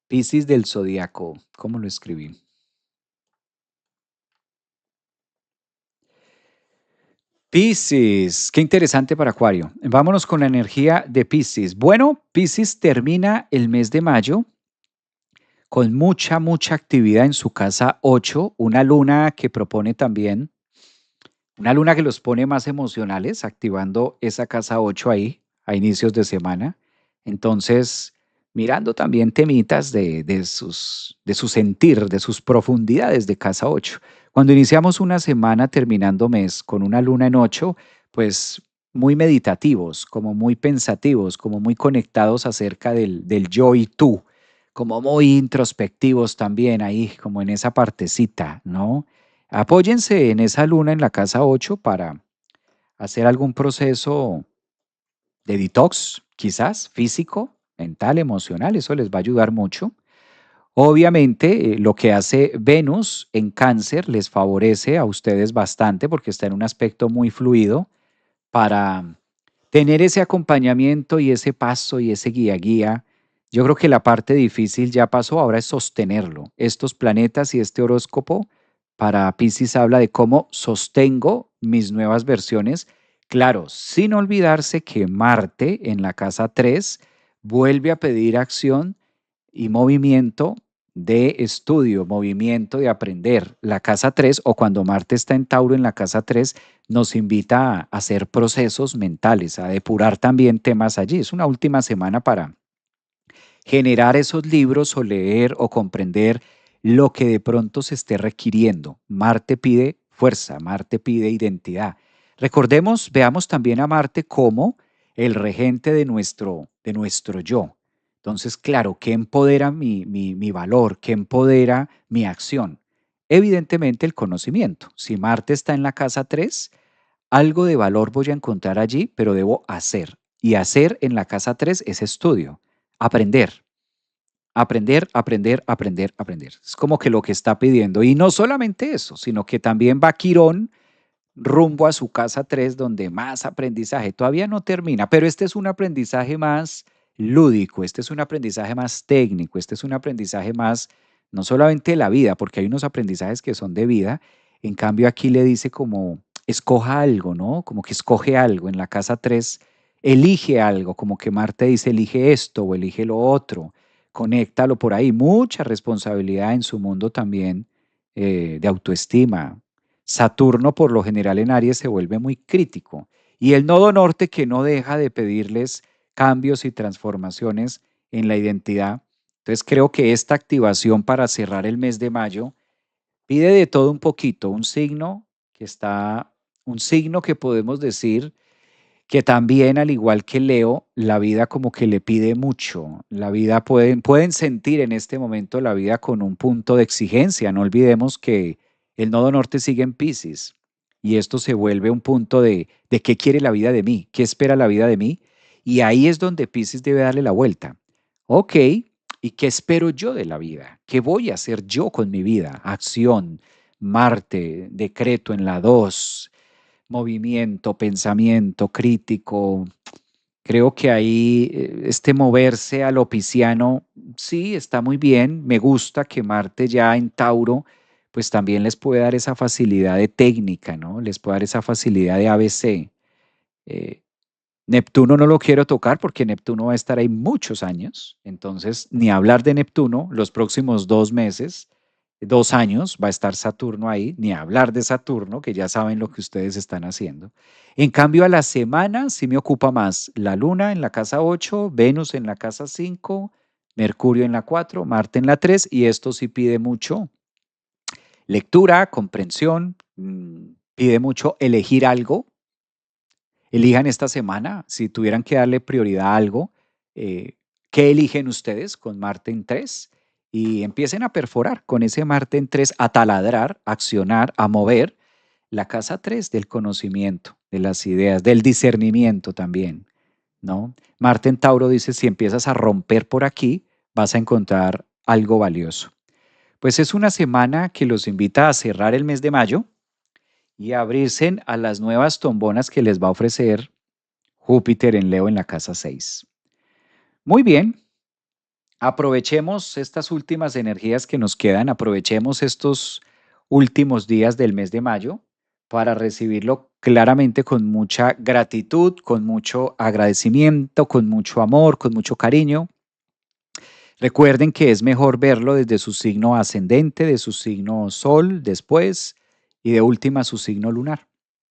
Piscis del zodiaco, ¿cómo lo escribí? Piscis, qué interesante para Acuario. Vámonos con la energía de Piscis. Bueno, Piscis termina el mes de mayo con mucha actividad en su casa 8, una luna que propone también, una luna que los pone más emocionales, activando esa casa 8 ahí a inicios de semana. Entonces, mirando también temitas de su sentir, de sus profundidades de casa 8. Cuando iniciamos una semana terminando mes con una luna en 8, pues muy meditativos, como muy pensativos, como muy conectados acerca del yo y tú, como muy introspectivos también ahí, como en esa partecita, ¿no? Apóyense en esa luna en la casa 8 para hacer algún proceso de detox, quizás físico, mental, emocional, eso les va a ayudar mucho. Obviamente, lo que hace Venus en Cáncer les favorece a ustedes bastante porque está en un aspecto muy fluido para tener ese acompañamiento y ese paso y ese guía. Yo creo que la parte difícil ya pasó, ahora es sostenerlo. Estos planetas y este horóscopo para Piscis habla de cómo sostengo mis nuevas versiones. Claro, sin olvidarse que Marte en la casa 3 vuelve a pedir acción y movimiento de estudio, movimiento de aprender. La casa 3 o cuando Marte está en Tauro en la casa 3 nos invita a hacer procesos mentales, a depurar también temas allí. Es una última semana para generar esos libros o leer o comprender lo que de pronto se esté requiriendo. Marte pide fuerza, Marte pide identidad. Recordemos, veamos también a Marte como el regente de nuestro yo. Entonces, claro, ¿qué empodera mi valor? ¿Qué empodera mi acción? Evidentemente el conocimiento. Si Marte está en la casa 3, algo de valor voy a encontrar allí, pero debo hacer. Y hacer en la casa 3 es estudio, aprender. Aprender, aprender, aprender, aprender. Es como que lo que está pidiendo. Y no solamente eso, sino que también va Quirón rumbo a su casa 3 donde más aprendizaje. Todavía no termina, pero este es un aprendizaje más lúdico, este es un aprendizaje más técnico, este es un aprendizaje más, no solamente de la vida, porque hay unos aprendizajes que son de vida. En cambio, aquí le dice como, escoja algo, ¿no? Como que escoge algo. En la casa 3 elige algo, como que Marte dice, elige esto o elige lo otro. Conéctalo por ahí. Mucha responsabilidad en su mundo también de autoestima. Saturno por lo general en Aries se vuelve muy crítico y el nodo norte que no deja de pedirles cambios y transformaciones en la identidad. Entonces creo que esta activación para cerrar el mes de mayo pide de todo un poquito, un signo que podemos decir que también, al igual que Leo, la vida como que le pide mucho. La vida pueden sentir en este momento la vida con un punto de exigencia. No olvidemos que el nodo norte sigue en Pisces y esto se vuelve un punto de qué quiere la vida de mí, qué espera la vida de mí. Y ahí es donde Pisces debe darle la vuelta. Ok, ¿y qué espero yo de la vida? ¿Qué voy a hacer yo con mi vida? Acción, Marte, decreto en la 2, movimiento, pensamiento crítico. Creo que ahí este moverse a lo pisciano, sí, está muy bien. Me gusta que Marte ya en Tauro, pues también les puede dar esa facilidad de técnica, ¿no? Les puede dar esa facilidad de ABC. Eh, Neptuno no lo quiero tocar porque Neptuno va a estar ahí muchos años, entonces ni hablar de Neptuno los próximos 2 meses, 2 años va a estar Saturno ahí, ni hablar de Saturno, que ya saben lo que ustedes están haciendo. En cambio, a la semana sí me ocupa más la Luna en la casa 8, Venus en la casa 5, Mercurio en la 4, Marte en la 3, y esto sí pide mucho lectura, comprensión, pide mucho elegir algo. Elijan esta semana, si tuvieran que darle prioridad a algo, eh, ¿qué eligen ustedes con Marte en 3? Y empiecen a perforar con ese Marte en 3, a taladrar, a accionar, a mover la casa 3 del conocimiento, de las ideas, del discernimiento también, ¿no? Marte en Tauro dice, si empiezas a romper por aquí, vas a encontrar algo valioso. Pues es una semana que los invita a cerrar el mes de mayo y a abrirse a las nuevas tombonas que les va a ofrecer Júpiter en Leo en la casa 6. Muy bien, Aprovechemos estas últimas energías que nos quedan, aprovechemos estos últimos días del mes de mayo para recibirlo claramente con mucha gratitud, con mucho agradecimiento, con mucho amor, con mucho cariño. Recuerden que es mejor verlo desde su signo ascendente, de su signo sol después y de última su signo lunar.